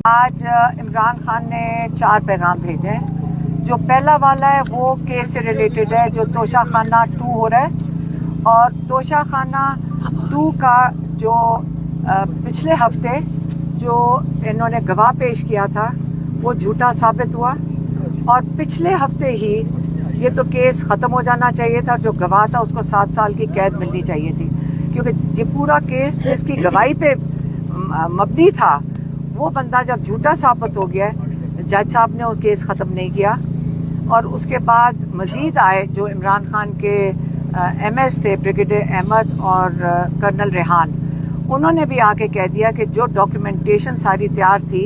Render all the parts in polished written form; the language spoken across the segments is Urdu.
آج عمران خان نے 4 پیغام بھیجے ہیں. جو پہلا والا ہے وہ کیس سے ریلیٹڈ ہے جو توشہ خانہ 2 ہو رہا ہے، اور توشہ خانہ 2 کا جو پچھلے ہفتے جو انہوں نے گواہ پیش کیا تھا وہ جھوٹا ثابت ہوا، اور پچھلے ہفتے ہی یہ تو کیس ختم ہو جانا چاہیے تھا. جو گواہ تھا اس کو 7 سال کی قید ملنی چاہیے تھی، کیونکہ یہ پورا کیس جس کی گواہی پہ مبنی تھا وہ بندہ جب جھوٹا ثابت ہو گیا، جج صاحب نے وہ کیس ختم نہیں کیا. اور اس کے بعد مزید آئے جو عمران خان کے ایم ایس تھے، بریگیڈیئر احمد اور کرنل ریحان، انہوں نے بھی آ کے کہہ دیا کہ جو ڈاکیومنٹیشن ساری تیار تھی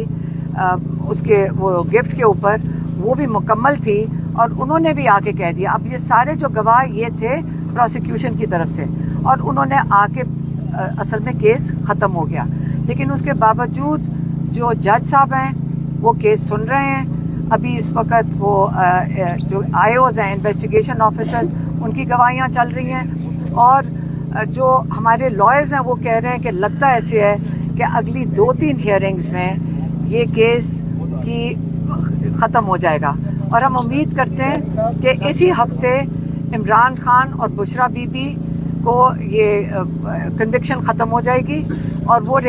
اس کے وہ گفٹ کے اوپر وہ بھی مکمل تھی، اور انہوں نے بھی آ کے کہہ دیا. اب یہ سارے جو گواہ یہ تھے پروسیکیوشن کی طرف سے، اور انہوں نے آ کے اصل میں کیس ختم ہو گیا. لیکن اس کے باوجود جو جج صاحب ہیں وہ کیس سن رہے ہیں. ابھی اس وقت وہ جو آئی اوز ہیں، انویسٹیگیشن آفیسرز، ان کی گواہیاں چل رہی ہیں، اور جو ہمارے لائرز ہیں وہ کہہ رہے ہیں کہ لگتا ایسے ہے کہ اگلی 2-3 ہیئرنگز میں یہ کیس کی ختم ہو جائے گا. اور ہم امید کرتے ہیں کہ اسی ہفتے عمران خان اور بشرا بی بی کو یہ کنوکشن ختم ہو جائے گی، اور وہ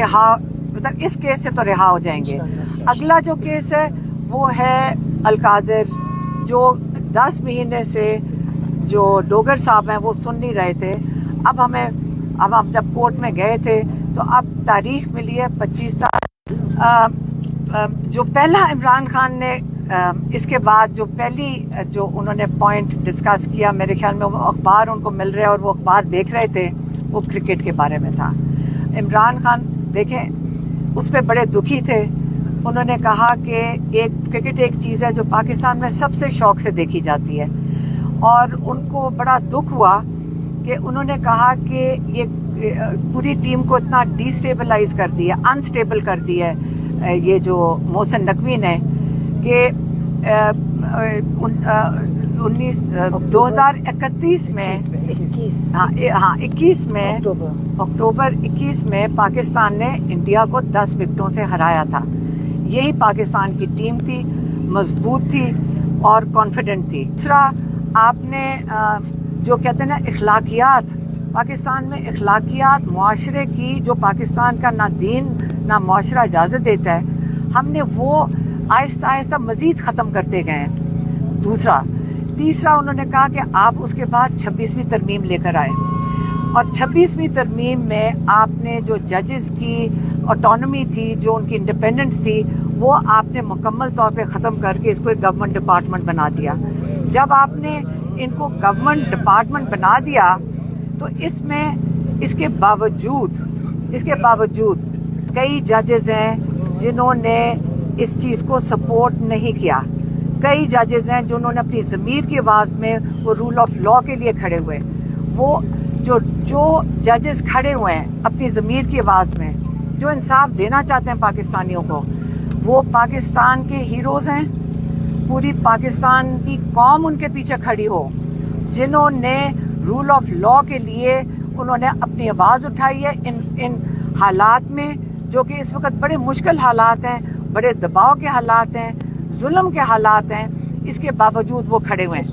مطلب اس کیس سے تو رہا ہو جائیں گے. اگلا جو کیس ہے وہ ہے القادر، جو 10 مہینے سے جو ڈوگر صاحب ہیں وہ سن نہیں رہے تھے. اب ہم جب کورٹ میں گئے تھے تو اب تاریخ ملی ہے 25 تاریخ. جو پہلا عمران خان نے اس کے بعد جو پہلی جو انہوں نے پوائنٹ ڈسکس کیا، میرے خیال میں وہ اخبار ان کو مل رہے اور وہ اخبار دیکھ رہے تھے، وہ کرکٹ کے بارے میں تھا. عمران خان دیکھیں اس پہ بڑے دکھی تھے. انہوں نے کہا کہ کرکٹ ایک چیز ہے جو پاکستان میں سب سے شوق سے دیکھی جاتی ہے، اور ان کو بڑا دکھ ہوا کہ انہوں نے کہا کہ یہ پوری ٹیم کو اتنا ڈی سٹیبلائز کر دیا، انسٹیبل کر دیا ہے یہ جو محسن نقوی نے، کہ 2031 میں اکتوبر 21 میں پاکستان نے انڈیا کو 10 وکٹوں سے ہرایا تھا. یہی پاکستان کی ٹیم تھی، مضبوط تھی اور کانفیڈنٹ تھی. دوسرا، آپ نے جو کہتے ہیں نا اخلاقیات، پاکستان میں اخلاقیات معاشرے کی جو پاکستان کا نہ دین نہ معاشرہ اجازت دیتا ہے، ہم نے وہ آہستہ آہستہ مزید ختم کرتے گئے ہیں. تیسرا انہوں نے کہا کہ آپ اس کے بعد 26ویں ترمیم لے کر آئے، اور 26ویں ترمیم میں آپ نے جو ججز کی آٹونومی تھی، جو ان کی انڈیپینڈنس تھی، وہ آپ نے مکمل طور پہ ختم کر کے اس کو ایک گورنمنٹ ڈپارٹمنٹ بنا دیا. جب آپ نے ان کو گورنمنٹ ڈپارٹمنٹ بنا دیا تو اس کے باوجود کئی ججز ہیں جنہوں نے اس چیز کو سپورٹ نہیں کیا. کئی ججز ہیں جنہوں نے اپنی ضمیر کی آواز میں وہ رول آف لا کے لیے کھڑے ہوئے. وہ جو ججز کھڑے ہوئے ہیں اپنی ضمیر کی آواز میں، جو انصاف دینا چاہتے ہیں پاکستانیوں کو، وہ پاکستان کے ہیروز ہیں. پوری پاکستان کی قوم ان کے پیچھے کھڑی ہو، جنہوں نے رول آف لا کے لیے انہوں نے اپنی آواز اٹھائی ہے ان حالات میں، جو کہ اس وقت بڑے مشکل حالات ہیں، بڑے دباؤ کے حالات ہیں، ظلم کے حالات ہیں. اس کے باوجود وہ کھڑے ہوئے ہیں.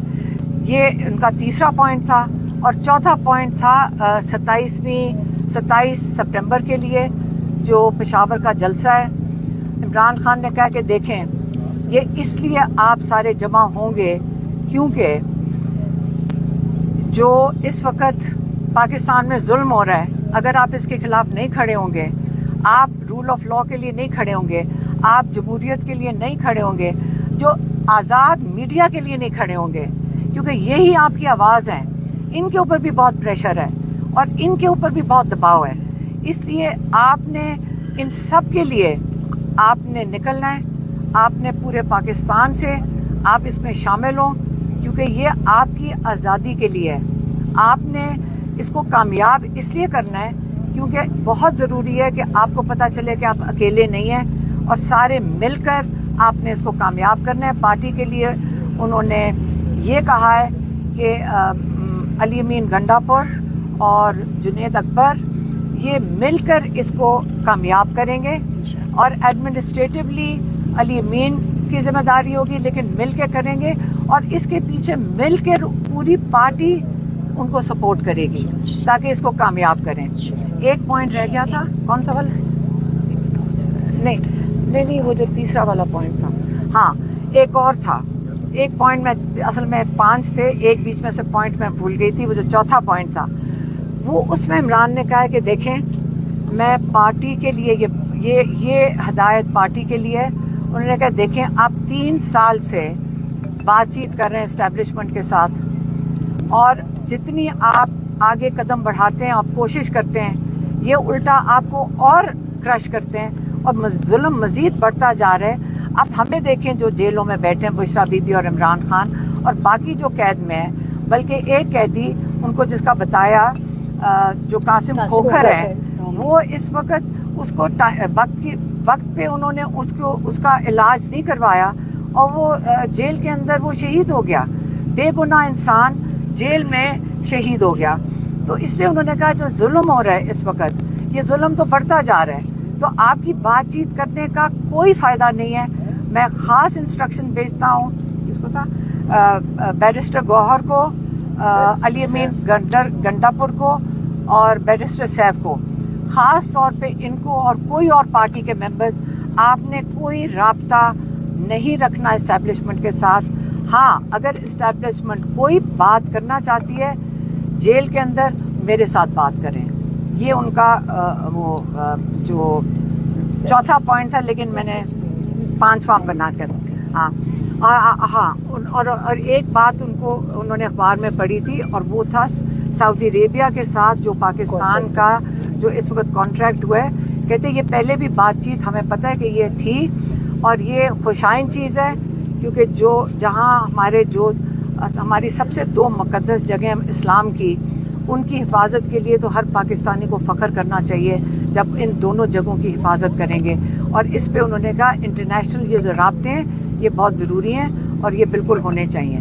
یہ ان کا تیسرا پوائنٹ تھا. اور چوتھا پوائنٹ تھا 27 سپٹمبر کے لیے جو پشاور کا جلسہ ہے. عمران خان نے کہا کہ دیکھیں یہ اس لیے آپ سارے جمع ہوں گے کیونکہ جو اس وقت پاکستان میں ظلم ہو رہا ہے، اگر آپ اس کے خلاف نہیں کھڑے ہوں گے، آپ رول آف لا کے لیے نہیں کھڑے ہوں گے، آپ جمہوریت کے لیے نہیں کھڑے ہوں گے، جو آزاد میڈیا کے لیے نہیں کھڑے ہوں گے، کیونکہ یہی آپ کی آواز ہے. ان کے اوپر بھی بہت پریشر ہے اور ان کے اوپر بھی بہت دباؤ ہے. اس لیے آپ نے ان سب کے لیے آپ نے نکلنا ہے. آپ نے پورے پاکستان سے آپ اس میں شامل ہوں، کیونکہ یہ آپ کی آزادی کے لیے ہے. آپ نے اس کو کامیاب اس لیے کرنا ہے کیونکہ بہت ضروری ہے کہ آپ کو پتہ چلے کہ آپ اکیلے نہیں ہیں، اور سارے مل کر آپ نے اس کو کامیاب کرنا ہے. پارٹی کے لیے انہوں نے یہ کہا ہے کہ علی امین گنڈاپور اور جنید اکبر یہ مل کر اس کو کامیاب کریں گے. اور ایڈمنسٹریٹولی علی امین کی ذمہ داری ہوگی, لیکن مل کے کریں گے, اور اس کے پیچھے مل کے پوری پارٹی ان کو سپورٹ کرے گی تاکہ اس کو کامیاب کریں. ایک پوائنٹ رہ گیا تھا, کون سا والا؟ نہیں وہ جو تیسرا والا پوائنٹ تھا. ہاں ایک اور تھا, ایک پوائنٹ میں اصل میں 5 تھے, ایک بیچ میں سے پوائنٹ میں بھول گئی تھی. وہ جو چوتھا پوائنٹ تھا وہ اس میں عمران نے کہا کہ دیکھیں میں پارٹی کے لیے یہ ہدایت پارٹی کے لیے. انہوں نے کہا دیکھیں آپ 3 سال سے بات چیت کر رہے ہیں اسٹیبلشمنٹ کے ساتھ, اور جتنی آپ آگے قدم بڑھاتے ہیں, آپ کوشش کرتے ہیں, یہ الٹا آپ کو اور کرش کرتے ہیں اور ظلم مزید بڑھتا جا رہا ہے. اب ہمیں دیکھیں جو جیلوں میں بیٹھے ہیں, بشرا بی بی اور عمران خان, اور باقی جو قید میں ہیں, بلکہ ایک قیدی ان کو جس کا بتایا جو قاسم کھوکھر ہے, وہ اس وقت اس کو وقت پہ انہوں نے اس کا علاج نہیں کروایا اور وہ جیل کے اندر وہ شہید ہو گیا. بے گناہ انسان جیل میں شہید ہو گیا. تو اس سے انہوں نے کہا جو ظلم ہو رہا ہے اس وقت, یہ ظلم تو بڑھتا جا رہا ہے, تو آپ کی بات چیت کرنے کا کوئی فائدہ نہیں ہے. میں خاص انسٹرکشن بھیجتا ہوں کس کو تھا, بیرسٹر گوہر کو, علی امین گنڈا پور کو اور بیرسٹر سیف کو, خاص طور پہ ان کو اور کوئی اور پارٹی کے ممبرز, آپ نے کوئی رابطہ نہیں رکھنا اسٹیبلشمنٹ کے ساتھ. ہاں اگر اسٹیبلشمنٹ کوئی بات کرنا چاہتی ہے جیل کے اندر, میرے ساتھ بات کریں. یہ ان کا وہ جو چوتھا پوائنٹ تھا, لیکن میں نے 5واں بنا کر. ہاں اور ایک بات ان کو انہوں نے اخبار میں پڑھی تھی, اور وہ تھا سعودی عربیہ کے ساتھ جو پاکستان کا جو اس وقت کانٹریکٹ ہوا ہے. کہتے یہ پہلے بھی بات چیت ہمیں پتہ ہے کہ یہ تھی, اور یہ خوشائن چیز ہے, کیونکہ جہاں ہماری سب سے 2 مقدس جگہیں اسلام کی, ان کی حفاظت کے لیے تو ہر پاکستانی کو فخر کرنا چاہیے جب ان دونوں جگہوں کی حفاظت کریں گے. اور اس پہ انہوں نے کہا انٹرنیشنل یہ جو رابطے ہیں یہ بہت ضروری ہیں اور یہ بالکل ہونے چاہیے.